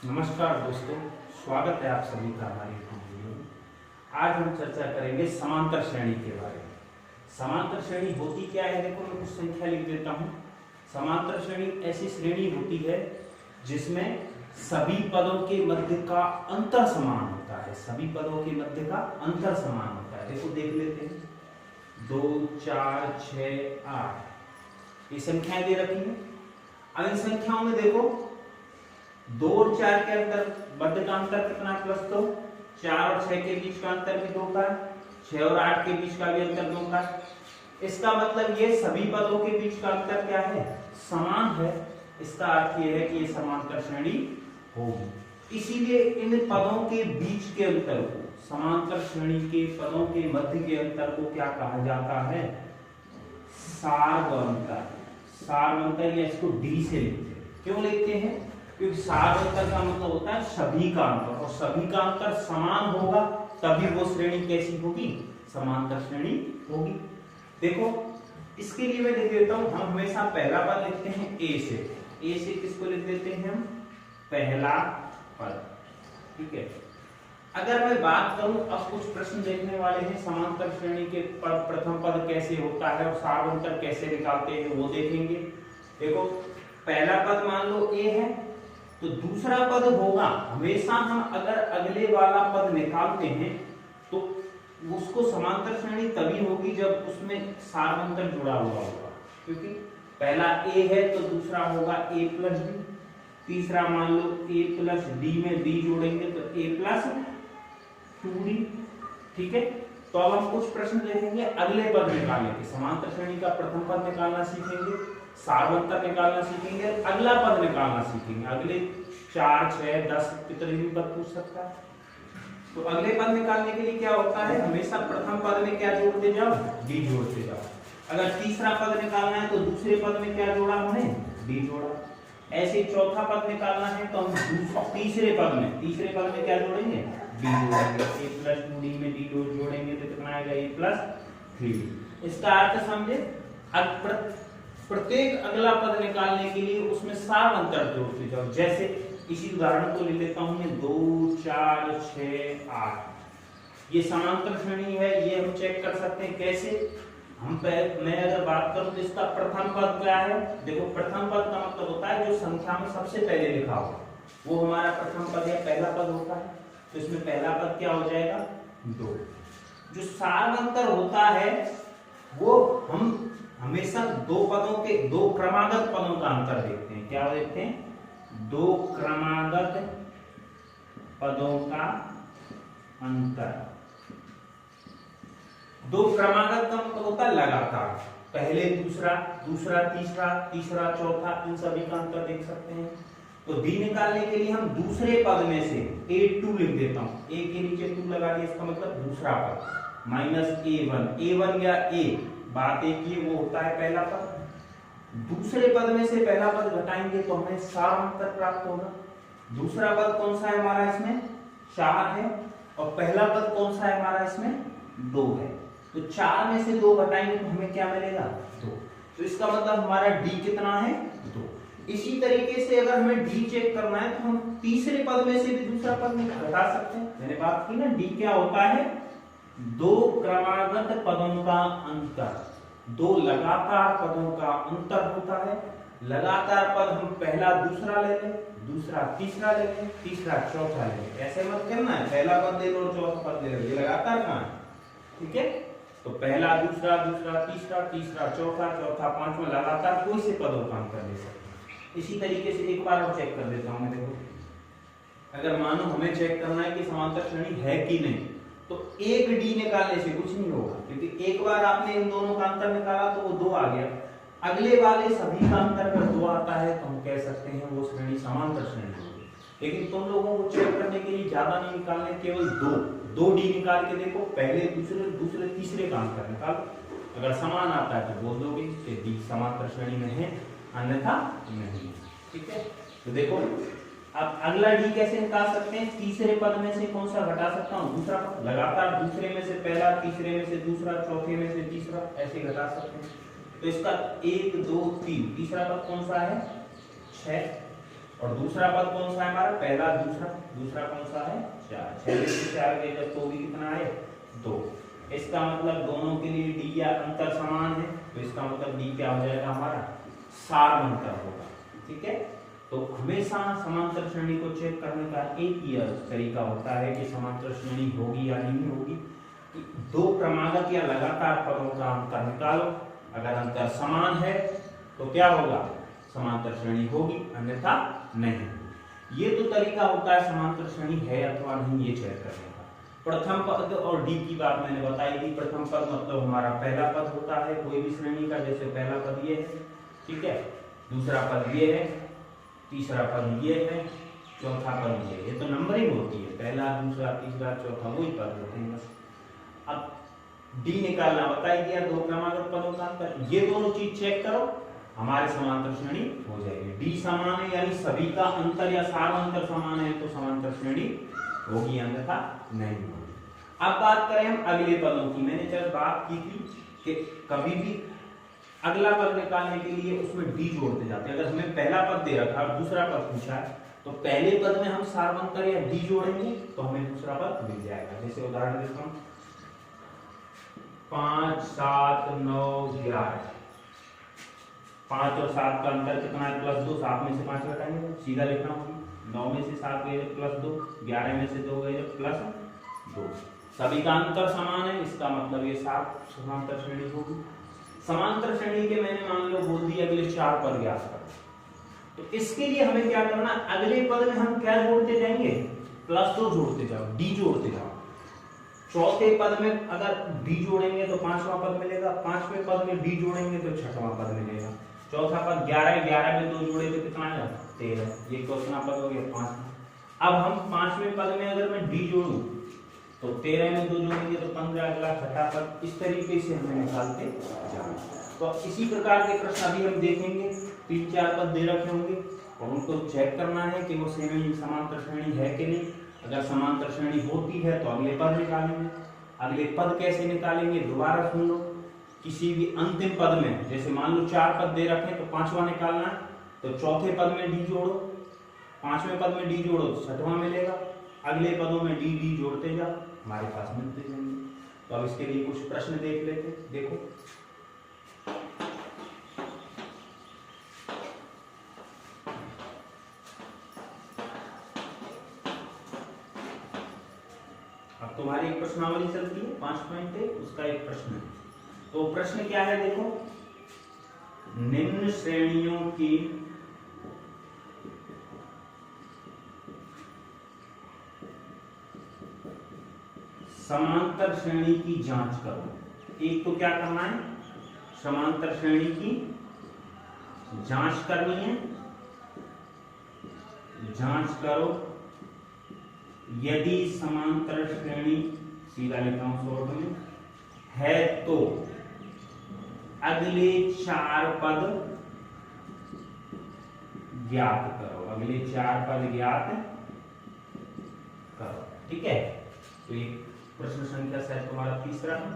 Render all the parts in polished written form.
नमस्कार दोस्तों, स्वागत है आप सभी का हमारे वीडियो में। आज हम चर्चा करेंगे समांतर श्रेणी के बारे में। समांतर श्रेणी होती क्या है? देखो मैं कुछ संख्या लिख देता हूँ। समांतर श्रेणी ऐसी श्रेणी होती है जिसमें सभी पदों के मध्य का अंतर समान होता है। सभी पदों के मध्य का अंतर समान होता है। देखो देख लेते हैं, 2, 4, 6, 8 ये संख्याएं दे रखी है। अब इन संख्याओं में देखो 2 और 4 के अंतर मध्य का अंतर कितना है? +2। 4 और 6 के बीच का अंतर भी 2 का है। 6 और 8 के बीच का भी अंतर 2 का है। इसका मतलब ये सभी पदों के बीच का अंतर क्या है? समान है। इसका अर्थ ये है कि ये समांतर श्रेणी होगी। इसीलिए इन पदों के बीच के अंतर को, समांतर श्रेणी के पदों के मध्य के अंतर को क्या कहा जाता है? सार्वंतर। सार्वंतर या इसको डी से लिखते हैं। क्यों लिखते हैं? क्योंकि सार्वंतर का मतलब होता है सभी का अंतर, और सभी का अंतर समान होगा तभी वो श्रेणी कैसी होगी? समांतर श्रेणी होगी। देखो इसके लिए मैं लिख देता हूं, हम हमेशा पहला पद लिखते हैं ए से। ए से किसको लिख देते हैं हम? पहला पद। ठीक है। अगर मैं बात करूं, अब कुछ प्रश्न देखने वाले हैं, समांतर श्रेणी के प्रथम पद कैसे होता है और सार्वंतर कैसे निकालते हैं वो देखेंगे। देखो पहला पद मान लो ए है, तो दूसरा पद होगा, हमेशा हम अगर अगले वाला पद निकालते हैं तो उसको समांतर श्रेणी तभी होगी जब उसमें सार्वंतर जुड़ा हुआ होगा। क्योंकि पहला ए है तो दूसरा होगा a + d, तीसरा मान लो a + d में d जोड़ेंगे तो a + 2d। ठीक है। तो अब हम कुछ प्रश्न देखेंगे अगले पद निकालने के। समांतर श्रेणी का प्रथम पद निकालना सीखेंगे, सार्वंतर निकालना सीखेंगे, अगला पद निकालना सीखेंगे। अगले 4, 6, 10 कितने भी पद पूछ सकता है। तो अगले पद निकालने के लिए क्या होता है? हमेशा प्रथम पद में क्या जोड़ते जाओ? डी जोड़ते जाओ। अगर तीसरा पद निकालना है तो दूसरे पद में क्या जोड़ा हमने? डी जोड़ा। ऐसे चौथा पद निकालना है तो हम तीसरे पद में क्या जोड़ेंगे? डी जोड़ेंगे। a + 2d में डी जोड़ेंगे तो कितना आएगा? a + 3d। इसका अर्थ समझे? प्रत्येक अगला पद निकालने के लिए उसमें सार्वंतर जोड़ते जाओ। जैसे इसी उदाहरण को ले लेता हूं मैं, 2, 4, 6, 8 ये समांतर श्रेणी है। ये हम चेक कर सकते हैं कैसे? मैं अगर बात करूं तो इसका प्रथम पद क्या है? देखो प्रथम पद का मतलब होता है जो संख्या में सबसे पहले लिखा हो वो हमारा प्रथम पद या पहला पद होता है। तो इसमें पहला पद क्या हो जाएगा? 2। जो सार्वंतर होता है वो हम हमेशा दो क्रमागत पदों का अंतर देखते हैं। क्या देखते हैं? 2 क्रमागत पदों का अंतर। 2 क्रमागत का मतलब होता है लगातार, पहले दूसरा, दूसरा तीसरा, तीसरा चौथा, इन सभी का अंतर देख सकते हैं। तो डी निकालने के लिए हम दूसरे पद में से a2 लिख देता हूं। a के नीचे 2 लगा दिया, इसका मतलब दूसरा पद -a1। a1 या a बात एक ही, वो होता है पहला पद। दूसरे पद में से पहला पद घटाएंगे तो हमें सार्वंतर प्राप्त होगा। दूसरा पद कौन सा है हमारा? इसमें 4 है, और पहला पद कौन सा है हमारा? इसमें 2 है। तो 4 में से 2 घटाएंगे तो हमें क्या मिलेगा? 2। तो इसका मतलब हमारा डी कितना है? 2। इसी तरीके से अगर हमें डी चेक करना है तो हम तीसरे पद में से भी दूसरा पद घटा सकते हैं। मैंने बात की ना, डी क्या होता है? 2 क्रमागत पदों का अंतर, 2 लगातार पदों का अंतर होता है। लगातार पद हम पहला दूसरा ले लें, दूसरा तीसरा ले लें, तीसरा चौथा ले लें। ऐसे मत करना है पहला पद ले लो चौथा पद ले लो, ये लगातार कहां है? ठीक है। तो पहला दूसरा, दूसरा तीसरा, तीसरा चौथा, चौथा पांचवा, लगातार कोई से पदों का अंतर ले सकते हैं। इसी तरीके से एक बार और चेक कर देता हूं मैं। देखो अगर मानो हमें चेक करना है कि समांतर श्रेणी है कि नहीं, तो एक डी निकालने से कुछ नहीं होगा, क्योंकि एक बार आपने इन दोनों का अंतर निकाला तो वो 2 आ गया। अगले वाले सभी का अंतर अगर 2 आता है तो हम कह सकते हैं वो श्रेणी समांतर श्रेणी होगी। लेकिन तुम लोगों को चेक करने के लिए ज्यादा नहीं निकालने, केवल 2 डी निकाल के देखो, पहले दूसरे, दूसरे तीसरे का अंतर निकालो। अगर समान आता है तो बोल दोगे कि डी समांतर श्रेणी में है, अन्यथा नहीं। ठीक है। तो देखो अब अगला डी कैसे निकाल सकते हैं? तीसरे पद में से कौन सा घटा सकता हूं? दूसरा पद। लगातार दूसरे में से पहला, तीसरे में से दूसरा, चौथे में से तीसरा, ऐसे घटा सकते हैं। तो इसका 1, 2, 3 तीसरा पद कौन सा है? 6। और दूसरा पद कौन सा है हमारा, पहला दूसरा, दूसरा कौन सा है 4, 6 में से 4 गए तो भी कितना है 2। इसका मतलब दोनों के लिए डी या अंतर समान है, तो इसका मतलब डी क्या हो जाएगा हमारा सार्वंतर होगा। ठीक है, तो हमेशा समांतर श्रेणी को चेक करने का एक ही तरीका होता है कि समांतर श्रेणी होगी या नहीं होगी। दो क्रमागत या लगातार पदों का अंतर निकालो, अगर अंतर समान है तो क्या होगा, समांतर श्रेणी होगी, अन्यथा नहीं। ये तो तरीका होता है समांतर श्रेणी है अथवा नहीं ये चेक करने का। प्रथम पद और डी की बात मैंने बताई थी। प्रथम पद मतलब हमारा पहला पद होता है कोई भी श्रेणी का, जैसे पहला पद ये है, ठीक है, दूसरा पद ये है, तीसरा पद ये है, चौथा पद ये तो नंबरिंग होती है, पहला दूसरा तीसरा चौथा वही पद होते हैं बस। अब डी निकालना बताई दिया, दो क्रमागत पदों का अंतर, ये दोनों चीज चेक करो, हमारे समांतर श्रेणी हो जाएगी। डी समान है यानी सभी का अंतर या सार्वंतर समान है तो समांतर श्रेणी होगी, अन्यथा नहीं होगी। अब बात करें हम अगले पदों की। मैंने जब बात की थी कि कभी भी अगला पद निकालने के लिए उसमें डी जोड़ते जाते हैं। अगर हमें पहला पद दे रखा और दूसरा पद पूछा है तो पहले पद में हम सार्वंतर या डी जोड़ेंगे तो हमें दूसरा पद मिल जाएगा। जैसे उदाहरण देता हूं, 5 7 9 11, 5 और 7 का अंतर कितना है +2, 7 में से 5 घटाएंगे सीधा लिखना होगा, 9 में से 7 गए +2, 11 में से 2 गए +2, सभी का अंतर समान है, इसका मतलब ये समांतर श्रेणी होगी। समांतर श्रेणी के मैंने मान लो बोल दिया अगले 4 पद ज्ञात करो, तो इसके लिए हमें क्या करना, अगले पद में हम क्या जोड़ते जाएंगे, +2 जोड़ते जाओ, डी जोड़ते जाओ। चौथे पद में अगर डी जोड़ेंगे तो 5वां पद मिलेगा, 5वें पद में डी जोड़ेंगे तो 6वां पद मिलेगा। चौथा पद 11, 11 में 2 जोड़े तो कितना आएगा 13, ये कितना पद हो गया 5। अब हम 5वें पद में अगर मैं डी जोड़ूं तो 13 में 2 जोड़ेंगे तो 15, अगला छठा पद, इस तरीके से हमें निकालते जाना। तो इसी प्रकार के प्रश्न अभी हम देखेंगे, 3-4 पद दे रखे होंगे और उनको चेक करना है कि वो श्रेणी समांतर श्रेणी है कि नहीं। अगर समांतर श्रेणी होती है तो अगले पद निकालेंगे। अगले पद कैसे निकालेंगे, दोबारा सुन लो। किसी भी अंतिम पद में, जैसे मान लो 4 पद दे रखे तो 5वां निकालना है, तो चौथे पद में डी जोड़ो, 5वें पद में डी जोड़ो तो 6वां मिलेगा, अगले पदों में डी जोड़ते जाओ, हमारे पास मिलते जाएंगे। तो अब इसके लिए कुछ प्रश्न देख लेते, देखो। अब तुम्हारी एक प्रश्नावली चलती है 5 पॉइंट है, उसका एक प्रश्न है। तो प्रश्न क्या है देखो, निम्न श्रेणियों की समांतर श्रेणी की जांच करो। एक तो क्या करना है, समांतर श्रेणी की जांच करनी है, जांच करो यदि समांतर श्रेणी, सीधा लिखा हूं शॉर्ट में, है तो अगले 4 पद ज्ञात करो, अगले 4 पद ज्ञात करो। ठीक है, तो ये प्रश्न संख्या शायद तुम्हारा तीसरा है।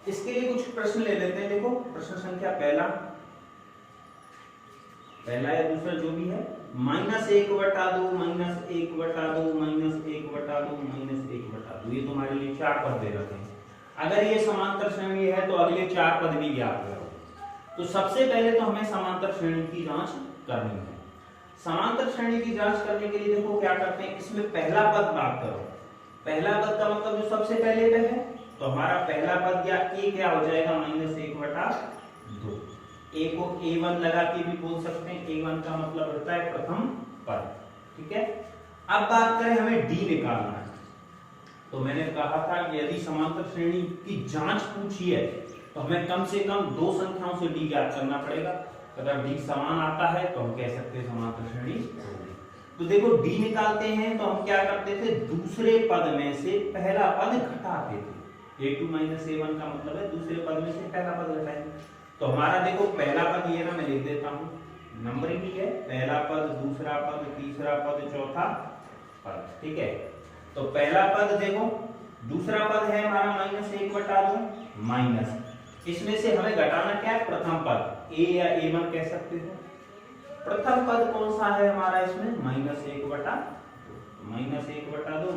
इसके लिए कुछ प्रश्न ले लेते हैं। देखो प्रश्न संख्या पहला या दूसरा जो भी है, -1/2 -1/2 -1/2 -1/2, ये तुम्हारे लिए 4 पद दे रखे हैं। अगर ये समांतर श्रेणी है तो अगले 4 पद भी ज्ञात करो। तो सबसे पहले तो हमें समांतर श्रेणी की जांच करनी है। समांतर श्रेणी की जांच करने के लिए देखो क्या करते हैं, इसमें पहला पद बात करो। पहला पद का मतलब जो सबसे पहले पे है, तो हमारा पहला पद या ए क्या हो जाएगा -1/2। ए को a1 लगा के भी बोल सकते हैं, a1 का मतलब होता है प्रथम पद। ठीक है, अब बात करें हमें डी निकालना है। तो मैंने कहा था कि यदि समांतर श्रेणी की जांच पूछी है तो हमें कम से कम 2 संख्याओं से डी ज्ञात करना पड़ेगा। अगर डी समान आता है तो हम कह सकते हैं समांतर श्रेणी। तो देखो डी निकालते हैं तो हम क्या करते थे, दूसरे पद में से पहला पद घटाते थे। a2 - a1 का मतलब है दूसरे पद में से पहला पद घटाएंगे। तो हमारा देखो पहला पद ये ना, मैं लिख देता हूं, नंबरिंग भी है, पहला पद, दूसरा पद, तीसरा पद, चौथा पद। ठीक है, तो पहला पद देखो, दूसरा पद है हमारा -1/2 माइनस, इसमें से हमें घटाना क्या है, प्रथम पद, a या a1 कह सकते हो। प्रथम पद कौन सा है हमारा इसमें, -1/2, -1/2,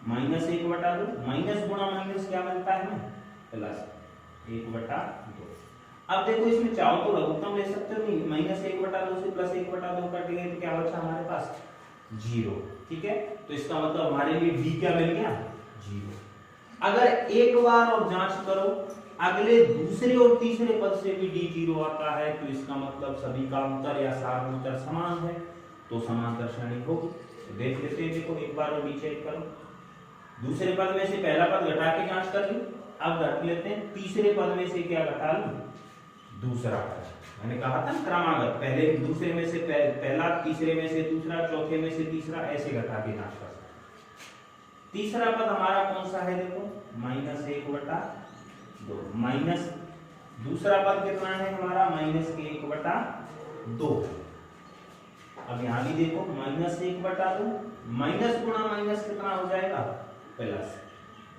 -1/2, माइनस गुणा माइनस क्या मिलता है हमें, +1/2। अब देखो इसमें चाहो तो लघुत्तम ले सकते हो, नहीं -1/2 से +1/2 कट गए तो क्या बचा हमारे पास 0, ठीक है। तो इसका मतलब हमारे लिए d क्या मिल गया, 0। अगर एक बार और जांच करो अगले दूसरे और तीसरे पद से भी d 0 आता है तो इसका मतलब सभी का अंतर या सार अंतर समान है, तो समांतर श्रेणी होगी। तो देख लेते हैं, देखो एक बार और b चेक करो, दूसरे पद में से पहला पद घटा के जांच कर ली, अब घट लेते हैं तीसरे पद में से क्या घटा लूं, दूसरा पद। मैंने कहा था क्रमागत, पहले दूसरे में से पहला, तीसरे में से दूसरा, चौथे में से तीसरा, ऐसे घटा के जांच कर सकते। तीसरा पद हमारा कौन सा है, देखो -1/2, माइनस दूसरा पद कितना है हमारा, -1/2। अब यहां भी देखो -1/2, माइनस गुणा माइनस कितना हो जाएगा, प्लस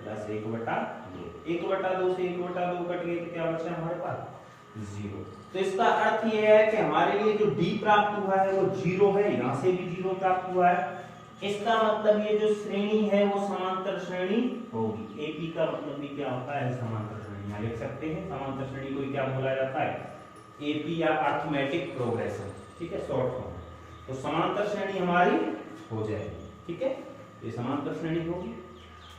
1/2, 1/2 से 1/2 कट गए तो क्या बचा हमारे पास 0। तो इसका अर्थ यह है कि हमारे लिए जो d प्राप्त हुआ है वो 0 है, यहां से भी 0 प्राप्त हुआ है। इसका मतलब ये जो श्रेणी है वो समांतर श्रेणी होगी। एपी का मतलब भी क्या होता है, समांतर श्रेणी। यहां लिख सकते हैं समांतर श्रेणी को क्या बोला जाता है, एपी या अरिथमेटिक प्रोग्रेशन, ठीक है, शॉर्ट फॉर्म। तो समांतर श्रेणी हमारी हो जाएगी, ठीक है, ये समांतर श्रेणी होगी।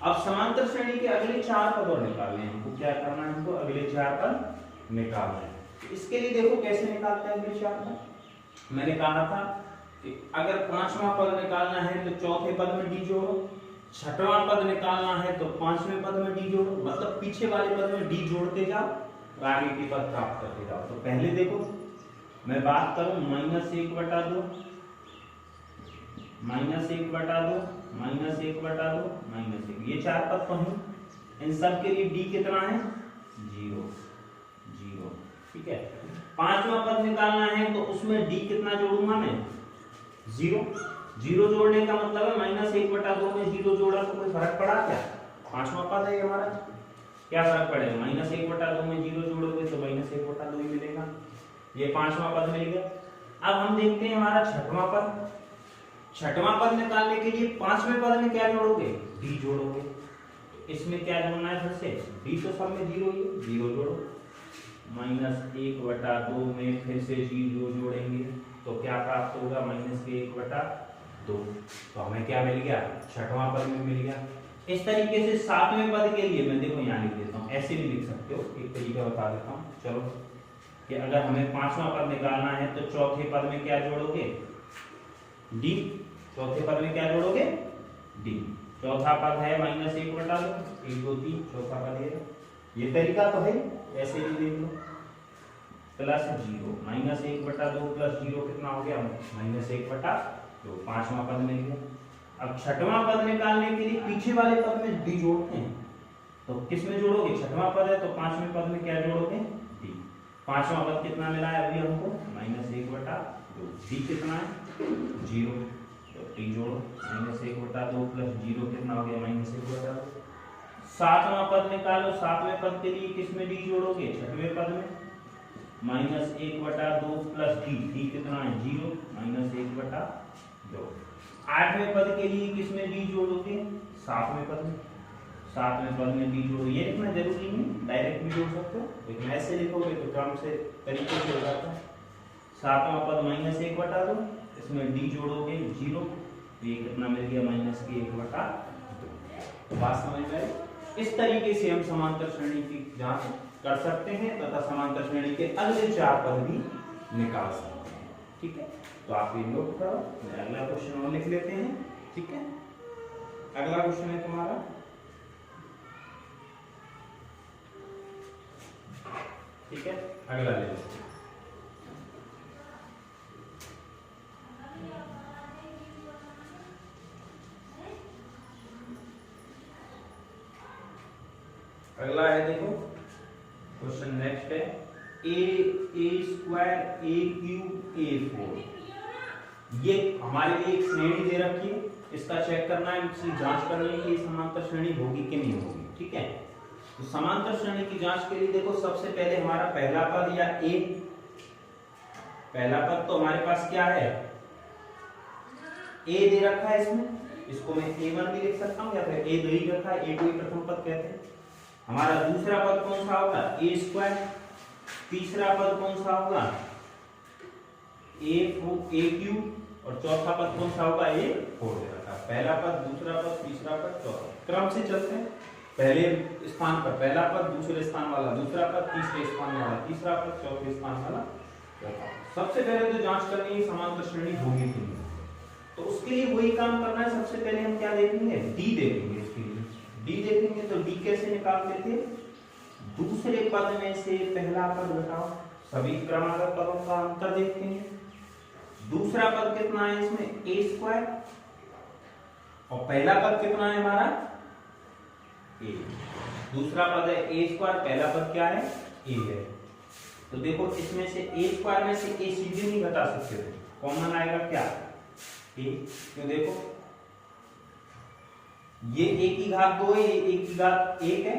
अब समांतर श्रेणी के अगले 4 पद और निकालने हैं हमको, क्या करना है हमको, अगले 4 पद निकालना है। इसके लिए देखो कैसे निकालते हैं अगले 4 पद। मैंने कहा था कि अगर 5वां पद निकालना है तो चौथे पद में d जोड़ो, 6वां पद निकालना है तो 5वें पद में d जोड़ो, मतलब पीछे वाले पद में d जोड़ते जाओ और आगे के पद प्राप्त करते जाओ। तो पहले देखो मैं बात करूं -1/2, -1/2, ये 4 पद तो हैं, इन सब के लिए d कितना है 0, 0, ठीक है। 5वां पद निकालना है तो उसमें d कितना जोड़ूंगा मैं 0, 0 जोड़ने का मतलब है -1/2 में 0 जोड़ा तो कोई फर्क पड़ा क्या, 5वां पद है हमारा, क्या फर्क पड़ेगा, -1/2 में 0 जोड़ोगे तो -1/2 ही मिलेगा, ये 5वां पद मिल गया। अब हम देखते हैं हमारा 6वां पद। 6वां पद निकालने के लिए 5वें पद में क्या जोड़ोगे, d जोड़ोगे। इसमें क्या जोड़ना है फिर से, d तो सब में 0 ही, 0 जोड़ो, -1/2 में फिर से 0 जोड़ेंगे तो क्या प्राप्त होगा, -1/2। तो हमें क्या मिल गया, 6वां पद में मिल गया। इस तरीके से 7वें पद के लिए मैं देखो यहाँ लिख देता हूँ, ऐसे भी लिख सकते हो, एक तरीका बता देता हूँ। चलो कि अगर हमें 5वां पद निकालना है तो चौथे पद में क्या जोड़ोगे, d, चौथे पद में क्या जोड़ोगे d। चौथा पद है -1/2, 1 2 3, चौथा पद है, ये तरीका तो है, ऐसे भी देख लो, +0, -1/2 + 0 कितना हो गया, -1/2, 5वां पद मिल गया। अब 6वां पद निकालने के लिए पीछे वाले पद में d जोड़ते हैं, तो किस में जोड़ोगे, 6वां पद है तो 5वें पद में क्या जोड़ोगे d। 5वां पद कितना मिला है अभी हमको, -1/2, d कितना है 0, तो d जोड़ो, -1/2 + 0 कितना हो गया, -1/2। 7वां पद निकालो, 7वें पद के लिए किस में d जोड़ोगे, 6वें पद में, -1/2 + d कितना है 0, -1/2। 8वें पद के लिए किस में d जोड़ोगे, 7वें पद में, 7वें पद में d जोड़ो। ये लिखना जरूरी नहीं, डायरेक्ट भी जोड़ सकते हो, लेकिन ऐसे लिखोगे तो क्रम से तरीके से हो जाता है। 7वां पद -1/2, इसमें d जोड़ोगे 0, तो ये कितना मिल गया, -1/2। तो बात समझ में आई। इस तरीके से हम समांतर श्रेणी की जांच कर सकते हैं तथा समांतर श्रेणी के अगले 4 पद भी निकाल सकते हैं, ठीक है। तो आप ये नोट करो, अगला क्वेश्चन और लिख लेते हैं, ठीक है। अगला क्वेश्चन है तुम्हारा, ठीक है, अगला ले लो। अगला है देखो क्वेश्चन नेक्स्ट है a² a³ a4। ये हमारे लिए एक श्रेणी दे रखी है, इसका चेक करना है, इसकी जांच करनी है कि समांतर श्रेणी होगी कि नहीं होगी, ठीक है। तो समांतर श्रेणी की जांच के लिए देखो सबसे पहले हमारा पहला पद या a पहला पद तो हमारे पास क्या है, ए दे रखा है इसमें, इसको मैं a1 भी लिख सकता हूं या फिर a दे ही रखा है, a को ही प्रथम पद कहते हैं। हमारा दूसरा पद कौन सा होगा, a स्क्वायर। तीसरा पद कौन सा होगा, a क्यूब। और चौथा पद कौन सा होगा, a4 दे रखा है। पहला पद, दूसरा पद, तीसरा पद, चौथा। क्रम से चलते हैं, पहले स्थान पर पहला पद, दूसरे स्थान वाला दूसरा पद, तीसरे स्थान वाला तीसरा पद, चौथे स्थान वाला चौथा। सबसे पहले तो जांच करनी है समांतर श्रेणी होगी कि नहीं, तो उसके लिए वही काम करना है। सबसे पहले हम क्या देखेंगे, डी देखेंगे। इसके लिए डी देखेंगे तो डी कैसे निकालते थे, दूसरे पद में से पहला पद घटाओ, सभी क्रमागत पदों का अंतर देखेंगे। दूसरा पद कितना है इसमें, ए स्क्वायर, और पहला पद कितना है हमारा, ए। दूसरा पद है ए स्क्वायर, पहला पद क्या है, ए है। तो देखो इसमें से ए स्क्वायर में से ए सीधे नहीं घटा सकते थे, कॉमन आएगा क्या, ए। क्यों, देखो ये ए की घात 2 है, ये ए की घात 1 है,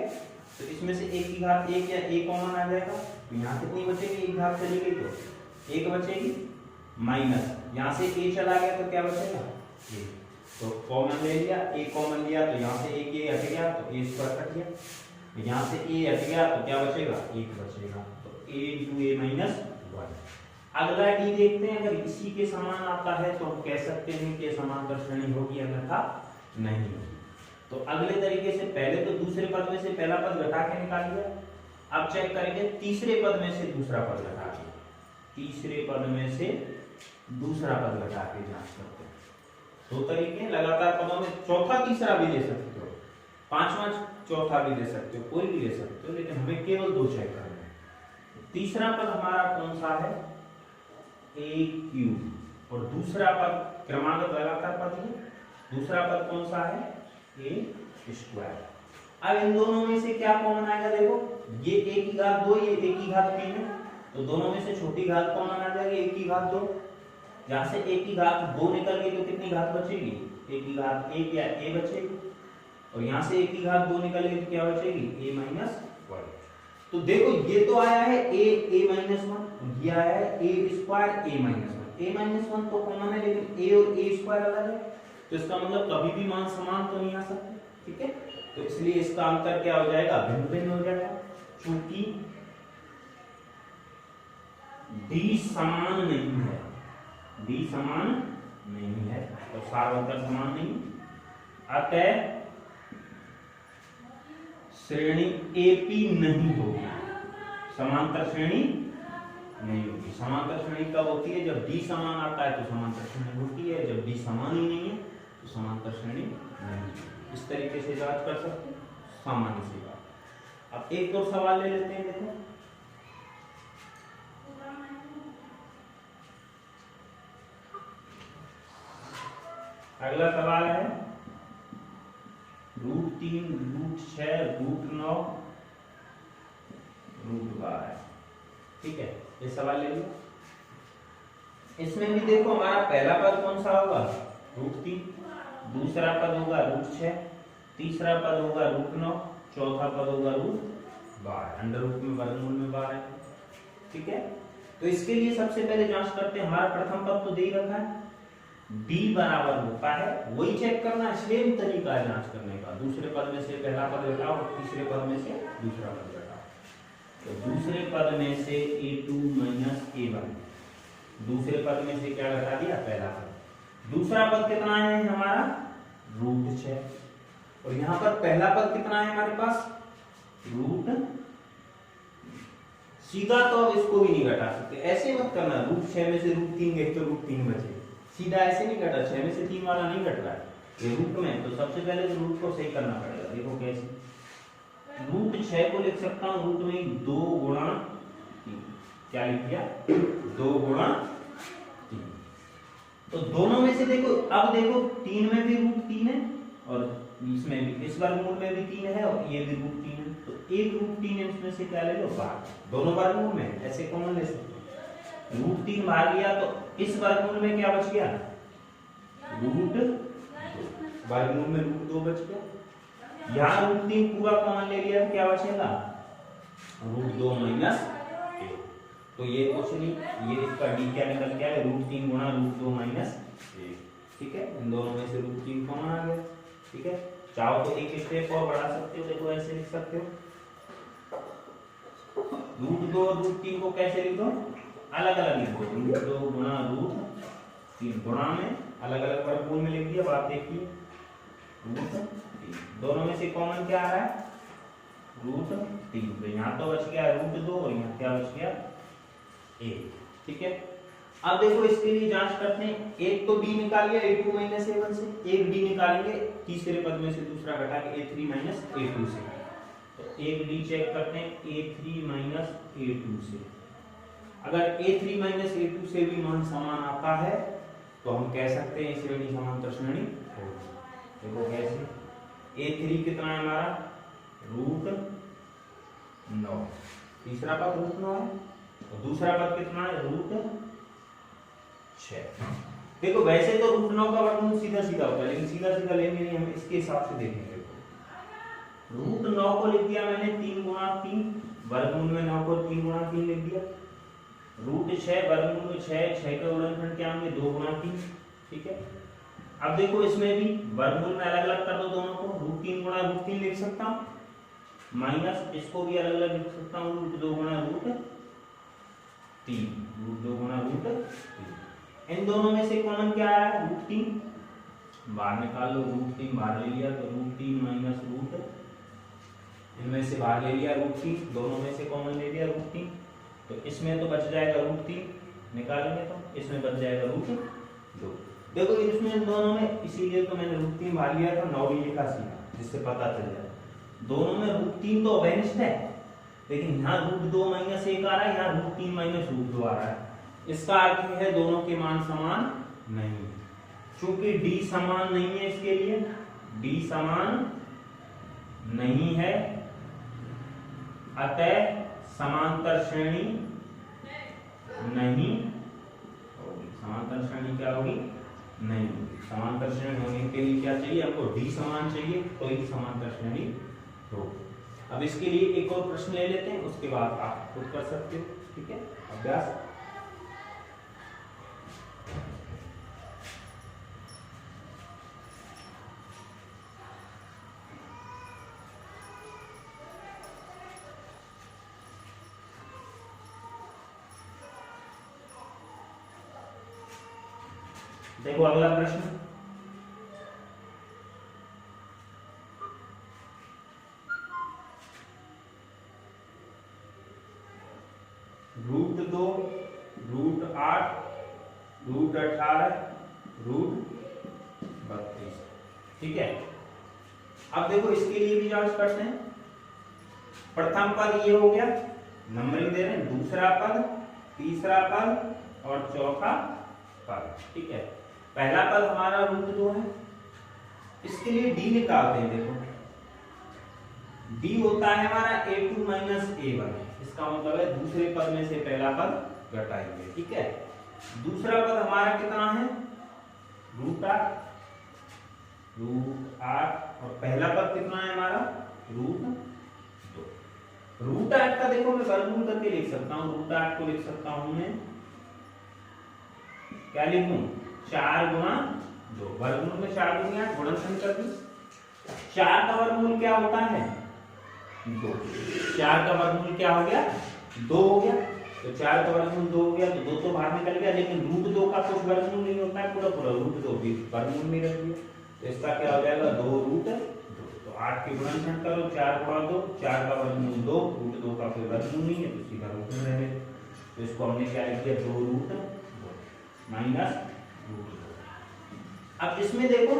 तो इसमें से ए की घात 1 या ए कॉमन आ जाएगा। तो यहाँ कितनी बचेगी, एक घात चली गई तो 1 बचेगी, माइनस यहाँ से ए चला गया तो क्या बचेगा, ए। तो कॉमन ले लिया, ए कॉमन लिया तो यहाँ से एक ए हट गया तो ए स्क्वायर कट गया, यहाँ से ए हट गया तो क्या बचेगा, 1 बचेगा। तो a इंटू ए माइनस 1। अगला डी देखते हैं, अगर इसी के समान आता है तो हम कह सकते हैं कि समांतर श्रेणी होगी, अन्यथा नहीं होगी। तो अगले तरीके से पहले तो दूसरे पद में से पहला पद घटा के निकाल लिया, अब चेक करेंगे तीसरे पद में से दूसरा पद घटा के, तीसरे पद में से दूसरा पद घटा के जांच करते हैं। 2 तरीके लगातार पदों में, चौथा तीसरा भी ले सकते हो, पांचवा चौथा भी ले सकते हो, कोई भी ले सकते हो, लेकिन हमें केवल 2 चेक करना है। तीसरा पद हमारा कौन सा है, ए क्यूब, और दूसरा पद क्रमागत लगातार पद है, दूसरा पद कौन सा है, ए स्क्वायर। अब इन दोनों में से क्या कॉमन आएगा, देखो ये ए की घात 2, ये ए की घात 3 है, तो दोनों में से छोटी घात कॉमन आ जाएगी, ए की घात 2। यहां से ए की घात 2 निकल गई तो कितनी घात बचेगी, ए की घात 1 या ए बचेगी, और यहां से ए की घात 2 निकल गई तो क्या बचेगी, ए माइनस 1। तो देखो ये तो आया है ए माइनस 1, ये आया है ए स्क्वायर ए माइनस 1। ए माइनस 1 तो कॉमन है, लेकिन ए और ए स्क्वायर अलग है, तो इसका मतलब कभी भी मान समान तो नहीं आ सकते, ठीक है। तो इसलिए इसका अंतर क्या हो जाएगा, भिन्न भिन्न हो जाएगा, क्योंकि डी समान नहीं है, डी समान नहीं है, तो सार्वत्रिक समान नहीं, अतः श्रेणी एपी नहीं होगी, समांतर श्रेणी नहीं होगी। समांतर श्रेणी कब होती है, जब डी समान आता है तो समांतर श्रेणी होती है, जब डी समान ही नहीं है तो समांतर श्रेणी नहीं है। इस तरीके से जांच कर सकते हैं, सामान्य सी बात। अब एक और सवाल ले लेते हैं, देखो अगला सवाल है √3, √6, √9, √12, ठीक है। ये सवाल ले लो। इसमें भी देखो हमारा पहला पद कौन सा होगा, √3, दूसरा पद होगा √6, तीसरा पद होगा √9, चौथा पद होगा √12, अंडर रूट में वर्गमूल में 12 है, ठीक है। तो इसके लिए सबसे पहले जांच करते हैं, हमारा प्रथम पद तो दे ही रखा है, d बराबर होता है, वही चेक करना है, सेम तरीका है जांच करने का। दूसरे पद में से पहला पद घटाओ, तीसरे पद में से दूसरा पद घटाओ, तो दूसरे पद में से a2 माइनस a1, दूसरे पद में से क्या घटा दिया, पहला पद। दूसरा पद कितना है हमारा, √6, और यहाँ पर पहला पद कितना है हमारे पास, √, सीधा तो अब इसको भी नहीं घटा सकते, ऐसे मत करना, √6 में से √3 गए तो √3 बचे, सीधा ऐसे नहीं घटा, 6 में से 3 वाला नहीं घट रहा है, ये रूट में, तो सबसे पहले तो रूट को सही करना पड़ेगा। देखो कैसे, √6 को लिख सकता हूँ रूट में 2 गुणा 3, क्या लिख दिया, 2 गुणा 3। तो दोनों में से देखो, अब देखो 3 में भी √3 है और इसमें भी, इस वर्गमूल में भी 3 है और ये भी √3 है, तो एक √3 है, इसमें से क्या ले लो, भाग, दोनों वर्गमूल में ऐसे कॉमन ले सकते हो, √3 भाग लिया तो इस वर्गमूल में क्या बच गया, √2, वर्गमूल में √2 बच गया। यहाँ √3 पूरा कॉमन ले लिया तो क्या बचेगा, √2 माइनस 1। तो ये कुछ नहीं, ये इसका डी क्या निकल के आया, √3 गुणा √2 माइनस 1। ठीक है, इन दोनों में से √3 कॉमन आ गया। ठीक है, चाहो तो एक स्टेप और बढ़ा सकते हो, देखो ऐसे लिख सकते हो, √2 और √3 को कैसे लिखो, अलग अलग लिखो, √2 गुणा √3 गुणा में अलग अलग वर्गमूल में लिख दिया। बात देखिए, √3 दोनों में से कॉमन क्या आ रहा है, √3, तो यहाँ तो बच गया √2 और यहाँ क्या बच गया 1। ठीक है, अब देखो इसके लिए जांच करते हैं, एक तो d निकाल लिया a2 माइनस a1 से, एक d निकालेंगे तीसरे पद में से दूसरा घटा के a3 माइनस a2 से, तो एक d चेक करते हैं a3 माइनस a2 से। अगर a3 माइनस a2 से भी मान समान आता है तो हम कह सकते हैं श्रेणी समांतर श्रेणी होगी। देखो कैसे, a3 कितना है हमारा √9, तीसरा पद √9 है, और दूसरा पद कितना है √6। देखो वैसे तो √9 का वर्गमूल सीधा सीधा होता है, लेकिन सीधा सीधा लेंगे नहीं, हम इसके हिसाब से देखेंगे। √9 को लिख दिया मैंने 3 गुणा 3, वर्गमूल में 9 को 3 गुणा 3 लिख दिया। √6 वर्गमूल में 6 का गुणनखंड क्या होंगे 2 गुणा 3। ठीक है, अब देखो इसमें भी वर्गमूल में अलग अलग कर दो दोनों को, √3 गुणा √3 लिख सकता हूँ, माइनस इसको भी अलग अलग लिख सकता हूँ, √2 गुणा √3, √2 गुणा √3। इन दोनों में से कॉमन क्या आया √3, बाहर निकाल लो, √3 बाहर ले लिया तो √3 माइनस √, इनमें से बाहर ले लिया √3, दोनों में से कॉमन ले लिया √3, तो इसमें तो बच जाएगा √3, निकालेंगे तो इसमें बच जाएगा √2। देखो इसमें दोनों में, इसीलिए तो मैंने √3 बाहर लिया था, 9 लिखा सीधा, जिससे पता चल जाए दोनों में √3 तो अवेनिस्ट है, लेकिन यहाँ √2 माइनस 1 आ रहा है, यहाँ √3 माइनस √2 आ रहा है। इसका अर्थ है दोनों के मान समान नहीं, चूंकि d समान नहीं है, इसके लिए d समान नहीं है, अतः समांतर श्रेणी नहीं होगी। समांतर श्रेणी क्या होगी, नहीं होगी। समांतर श्रेणी होने के लिए क्या चाहिए हमको, d समान चाहिए, तो ही समांतर श्रेणी होगी। अब इसके लिए एक और प्रश्न ले लेते हैं, उसके बाद आप खुद कर सकते हो। ठीक है, अभ्यास। देखो अगला प्रश्न, √2, √8, √18, √32। ठीक है, अब देखो इसके लिए भी जांच करते हैं। प्रथम पद ये हो गया, नंबरिंग दे रहे हैं, दूसरा पद, तीसरा पद और चौथा पद। ठीक है, पहला पद हमारा √2 है, इसके लिए d निकालते हैं। देखो d होता है हमारा a2 माइनस a1, इसका मतलब है दूसरे पद में से पहला पद घटाएंगे। ठीक है, दूसरा पद हमारा कितना है √8, और पहला पद कितना है हमारा √2। √8 का देखो मैं वर्गमूल करके लिख सकता हूँ, √8 को लिख सकता हूँ मैं, क्या लिखूं, 4 गुणा 2, वर्गमूल में 4 गुणा 8 गुणनखंड कर दी। 4 का वर्गमूल क्या होता है 2, 4 का वर्गमूल क्या हो गया 2 हो गया, तो 4 का वर्गमूल 2 हो गया, तो 2 तो बाहर निकल गया, लेकिन √2 का कुछ वर्गमूल नहीं होता है, पूरा √2 भी वर्गमूल में रख दिया, तो इसका क्या हो जाएगा 2√2। तो 8 के गुणनखंड करो, 4 गुणा 2, 4 का वर्गमूल 2, √2 का कोई वर्गमूल नहीं है, तो सीधा रूट में रहेगा, तो इसको हमने क्या लिख दिया 2√2 माइनस √2। अब इसमें देखो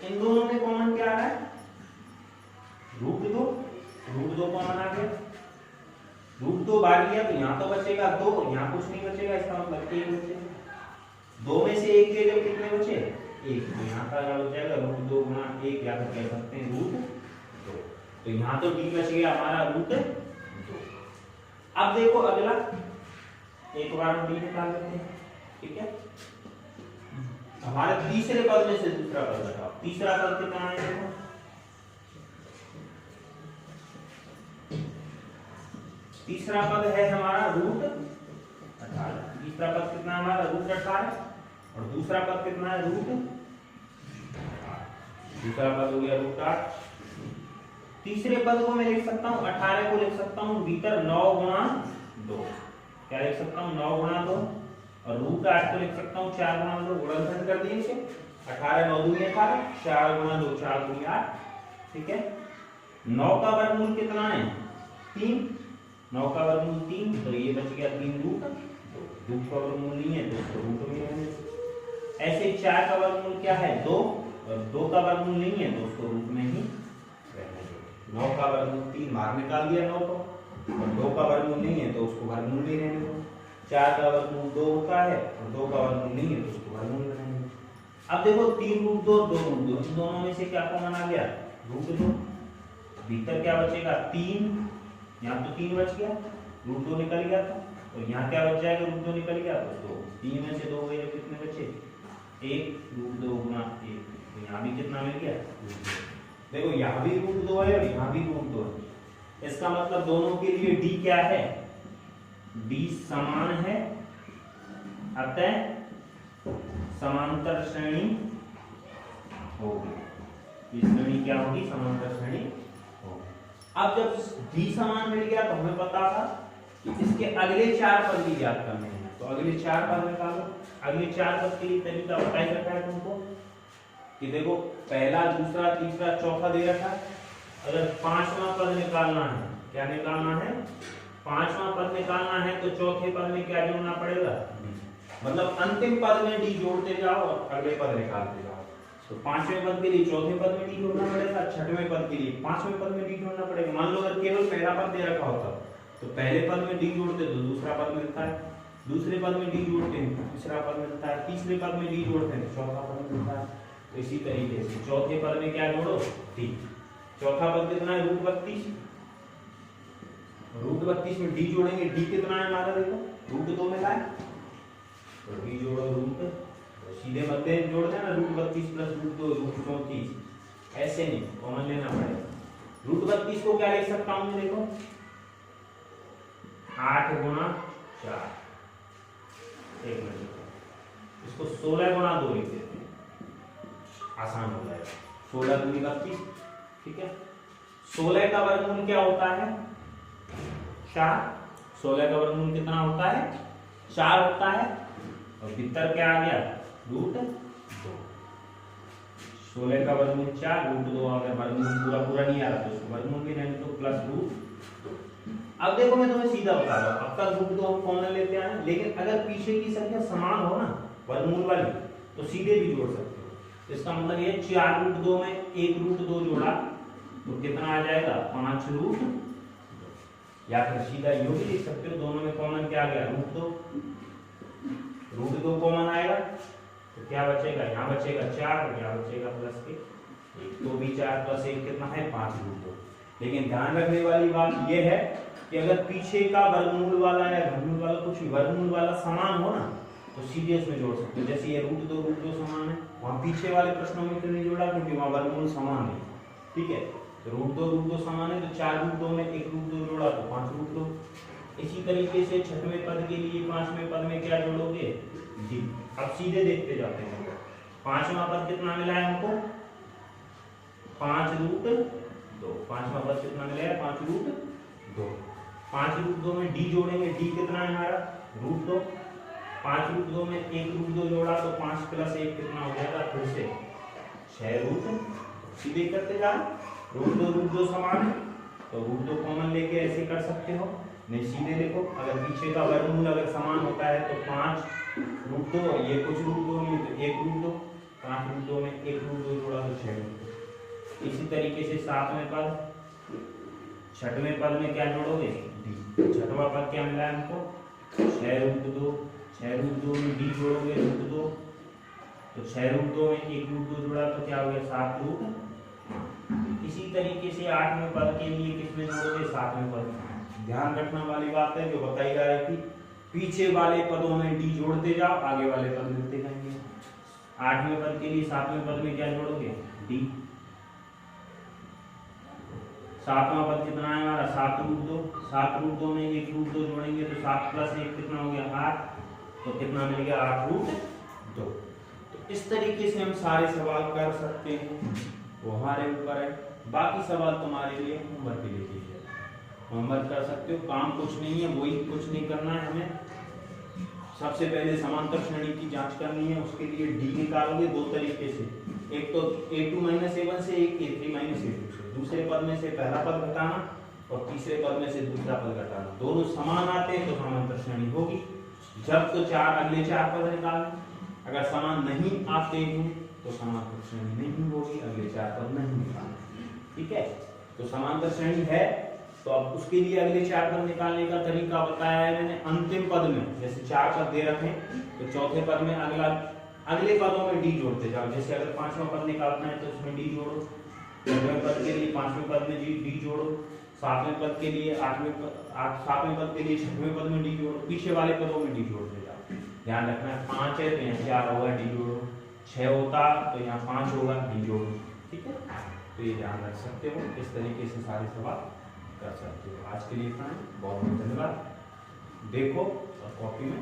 इन दोनों में कॉमन क्या आ रहा है √2 कॉमन आ गया, √2 बाहर लिया तो यहाँ तो बचेगा 2, यहाँ कुछ नहीं बचेगा, इसका मतलब 1 बचेगा। 2 में से 1 के जब कितने बचे 1, तो यहाँ का क्या बच जाएगा √2 गुणा 1, या फिर कह सकते हैं √2, तो यहाँ तो d बच गया हमारा √2। अब देखो अगला, एक बार हम d निकाल लेते हैं। ठीक है, हमारे तीसरे पद में से दूसरा पद बताओ, तीसरा पद कितना है देखो, तीसरा पद है हमारा तीसरा पद कितना है हमारा रूट 18 और दूसरा पद कितना है रूट, दूसरा पद हो गया रूट 8। तीसरे पद को मैं लिख सकता हूँ 18 को लिख सकता हूँ भीतर 9 गुणा 2, क्या लिख सकता हूँ 9 गुणा 2 और रूट 8 को लिख सकता हूँ 4 गुणा 2, गुणनखंड कर दिए इसे 18 9 दूनी 18 4 गुणा 2 4 दूनी 8, ठीक है। 9 का वर्गमूल कितना है 3, 9 का वर्गमूल 3 तो ये बच गया 3 रूट 2, रूट का वर्गमूल नहीं है तो उसको रूट में रहने दो। ऐसे 4 का वर्गमूल क्या है 2 और 2 का वर्गमूल नहीं है तो उसको रूट में ही रहने दो। 9 का वर्गमूल 3 बाहर निकाल दिया 9 को और 2 का वर्गमूल नहीं है तो उसको वर्गमूल में रहने दो। 4 का वर्गमूल 2 होता है और 2 का वर्गमूल नहीं है तो उसको वर्गमूल में रहने दो। अब देखो 3 रूट 2 2 रूट 2 इन दोनों में से क्या कॉमन आ गया रूट 2, भीतर क्या बचेगा 3, यहाँ तो 3 बच गया रूट 2 निकल गया था और यहाँ क्या बच जाएगा रूट 2 निकल गया तो 2, 3 में से 2 गए कितने बचे 1 रूट 2 गुना 1, तो यहाँ भी कितना मिल गया रूट 2। देखो यहाँ भी रूट 2 है और यहाँ भी रूट 2 है, इसका मतलब दोनों के लिए d क्या है d समान है, अतः समांतर श्रेणी होगी। इस श्रेणी क्या होगी समांतर श्रेणी होगी। अब जब d समान मिल गया तो हमें पता था कि इसके अगले 4 पद भी ज्ञात करने हैं, तो अगले 4 पद निकालो। अगले 4 पद के लिए तरीका बता ही रखा है तुमको कि देखो पहला दूसरा तीसरा चौथा दे रखा है। अगर 5वां पद निकालना है, क्या निकालना है 5वां पद निकालना है तो चौथे पद में क्या जोड़ना पड़ेगा मतलब अंतिम पद में डी जोड़ते जाओ और अगले पद निकालते जाओ। तो 5वें पद के लिए चौथे पद में डी जोड़ना पड़ेगा, 6वें पद के लिए 5वें पद में डी जोड़ना पड़ेगा। मान लो अगर केवल पहला पद दे रखा होता तो पहले पद में डी जोड़ते तो दूसरा पद मिलता है, दूसरे पद में डी जोड़ते हैं तो तीसरा पद मिलता है, तीसरे पद में डी जोड़ते हैं तो चौथा पद मिलता है। तो इसी तरीके से चौथे पद में क्या जोड़ो डी, चौथा पद कितना है रूट 32, रूट 32 में डी जोड़ेंगे, डी कितना है हमारा देखो रूट 2 में लाए तो डी जोड़ो रूट, सीधे मध्य जोड़ देना रूट 32 प्लस रूट 2 रूट 34, ऐसे नहीं कॉमन लेना पड़ेगा। रूट 32 को क्या लिख सकता हूं मैं देखो 8 गुणा 4, एक मिनट इसको 16 गुणा 2 लिख देते हैं, आसान हो जाएगा 16 दूनी 32, ठीक है। 16 का वर्गमूल क्या होता है 4, 16 का वर्गमूल कितना होता है 4 होता है और भीतर क्या आ गया रूट 2, 16 का वर्गमूल 4 रूट 2, अगर वर्गमूल पूरा पूरा नहीं आ रहा तो उसको वर्गमूल भी नहीं तो प्लस रूट 2। अब देखो मैं तुम्हें सीधा बता रहा हूं, अब तक रूट 2 हम कॉमन लेते आए, लेकिन अगर पीछे की संख्या समान हो ना वर्गमूल वाली तो सीधे भी जोड़ सकते हो। इसका मतलब ये 4 रूट 2 में 1 रूट 2 जोड़ा तो कितना आ जाएगा 5 रूट 2, या फिर सीधा यूं भी लिख सकते हो दोनों में कॉमन क्या आ गया रूट 2, रूट 2 कॉमन आएगा तो क्या बचेगा यहाँ बचेगा 4 और यहाँ बचेगा प्लस के 1, तो भी 4 प्लस 1 कितना है 5 रूट 2। लेकिन ध्यान रखने वाली बात यह है कि अगर पीछे का वर्गमूल वाला या घनमूल वाला कुछ वर्गमूल वाला समान हो ना तो सीधे उसमें जोड़ सकते हो। जैसे ये रूट 2 समान है, वहां पीछे वाले प्रश्नों में तो नहीं जोड़ा क्योंकि वहां वर्गमूल समान है, ठीक है। तो रूट 2 समान है तो 4 रूट 2 में 1 रूट 2 जोड़ा तो 5 रूट 2। इसी तरीके से 6वें पद के लिए 5वें पद में क्या जोड़ोगे डी। अब सीधे देखते जाते हैं 5वां पद कितना मिला है हमको 5 रूट 2, 5वां पद कितना मिला है 5 रूट 2, 5 रूट 2 में डी जोड़ेंगे, डी कितना है हमारा रूट 2, 5 रूट 2 में 1 रूट 2 जोड़ा तो 5 प्लस 1 कितना हो जाएगा फिर से 6 रूट, सीधे करते जाओ रूट 2 समान है तो रूट 2 कॉमन लेके ऐसे कर सकते हो, नहीं सीधे देखो अगर पीछे का वर्गमूल अगर समान होता है तो 5 रूट 2 और ये कुछ रूट 2 नहीं तो 1 रूट 2, 5 रूट 2 में 1 रूट 2 जोड़ा तो 6 रूट 2। इसी तरीके से 7वें पद 6वें पद में क्या जोड़ोगे डी, 6वां पद क्या मिला है हमको 6 रूट 2, 6 रूट 2 में डी जोड़ोगे रूट 2 तो 6 रूट 2 में 1 रूट 2 जोड़ा तो क्या हो गया 7 रूट। इसी तरीके से 8वें पद के लिए किसमें जोड़ोगे 7वें पद में। ध्यान रखने वाली बात है जो बताई जा रही थी, पीछे वाले पदों में डी जोड़ते जाओ आगे वाले पद मिलते जाएंगे। 8वें पद के लिए 7वें पद में क्या जोड़ोगे डी, 7वां पद कितना है हमारा 7 रूट 2, 7 रूट 2 में 1 रूट 2 जोड़ेंगे तो 7 प्लस 1 कितना हो गया 8, तो कितना मिल गया 8√2। तो इस तरीके से हम सारे सवाल कर सकते हैं, वो हमारे ऊपर है। बाकी सवाल तुम्हारे लिए होमवर्क के लिए कीजिए, होमवर्क कर सकते हो, काम कुछ नहीं है, वही कुछ नहीं करना है हमें। सबसे पहले समांतर श्रेणी की जांच करनी है, उसके लिए डी निकालोगे दो तरीके से, एक तो a2 - a1 से, एक a3 - a2 से। दूसरे पद में से पहला पद घटाना और तीसरे पद में से दूसरा पद घटाना, दोनों समान आते हैं तो समांतर श्रेणी होगी। जब तो अगले चार पद निकालने, अगर समान नहीं आते हैं तो समांतर श्रेणी नहीं होगी, अगले चार पद नहीं निकालने। ठीक है, तो समांतर श्रेणी है तो अब उसके लिए अगले चार पद निकालने का तरीका बताया है मैंने। अंतिम पद में जैसे चार पद दे रखे तो चौथे पद में अगले पदों में डी जोड़ते जाओ। जैसे अगर पांचवां पद निकालना है तो उसमें डी जोड़ो, छठवें पद के लिए पांचवें पद में डी जोड़ो, सातवें पद के लिए सातवें पद के लिए छठवें पद में डी जोड़ो, पीछे वाले पदों में डी जोड़ते जाओ। ध्यान रखना है 5 है तो यहाँ 4 होगा, डी जोड़ो, 6 होता तो यहाँ 5 होगा, डी जोड़ो। ठीक है, तो ये ध्यान रख सकते हो, इस तरीके से सारे सवाल कर सकते हो। आज के लिए इतना है, बहुत बहुत धन्यवाद। देखो और कॉपी में